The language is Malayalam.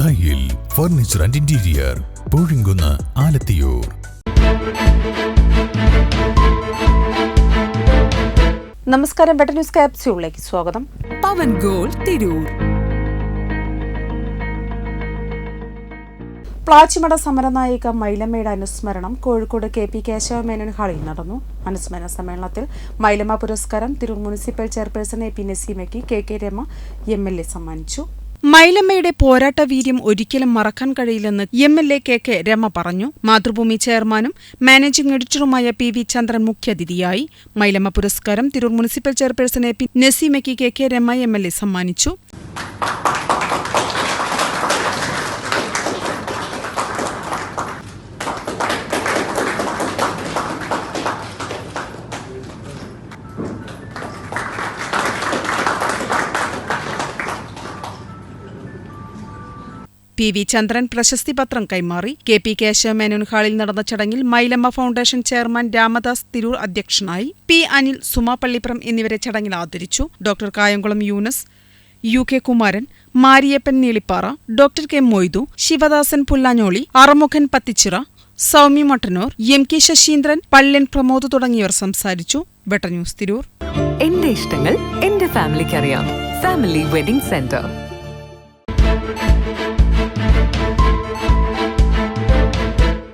ദായിൽ furniture and interior, Poozhinkunnu, Alathiyur. നമസ്കാരം, ബെറ്റർ ന്യൂസ് ക്യാപ്സ്യൂളിലേക്ക് സ്വാഗതം. പവൻ ഗോൾ തിരൂർ. പ്ലാച്ചിമട സമരനായിക മൈലമ്മയുടെ അനുസ്മരണം കോഴിക്കോട് KP കേശവമേനോൻ ഹാളിൽ നടന്നു. അനുസ്മരണ സമ്മേളനത്തിൽ മൈലമ്മ പുരസ്കാരം തിരൂർ മുനിസിപ്പൽ ചെയർപേഴ്സൺ AP നസീമയ്ക്ക് KK രമ MLA സമ്മാനിച്ചു. മൈലമ്മയുടെ പോരാട്ട വീര്യം ഒരിക്കലും മറക്കാൻ കഴിയില്ലെന്ന് MLA KK രമ പറഞ്ഞു. മാതൃഭൂമി ചെയർമാനും മാനേജിംഗ് എഡിറ്ററുമായ PV ചന്ദ്രൻ മുഖ്യാതിഥിയായി. മൈലമ്മ പുരസ്കാരം തിരൂർ മുനിസിപ്പൽ ചെയർപേഴ്സൺ AP നസീമയ്ക്ക് KK രമ MLA സമ്മാനിച്ചു. PV ചന്ദ്രൻ പ്രശസ്തി പത്രം കൈമാറി. KP കേശവമേനോൻ ഹാളിൽ നടന്ന ചടങ്ങിൽ മൈലമ്മ ഫൗണ്ടേഷൻ ചെയർമാൻ രാമദാസ് തിരൂർ അധ്യക്ഷനായി. P അനിൽ, സുമ പള്ളിപ്രം എന്നിവരെ ചടങ്ങിൽ ആദരിച്ചു. Doctor Kayamkulam Yunus, UK Kumaran, Mariyappan Neelippara, doctor K Moidu, Sivadasan Pullanjoli, Arumukhan Pathichira, Soumya Mattannur, MK Sasindran, Pallin Pramod തുടങ്ങിയവർ സംസാരിച്ചു. Better news Tirur. എന്റെ ഇഷ്ടങ്ങൾ എന്റെ ഫാമിലിക്ക് അറിയാം. Family wedding centre.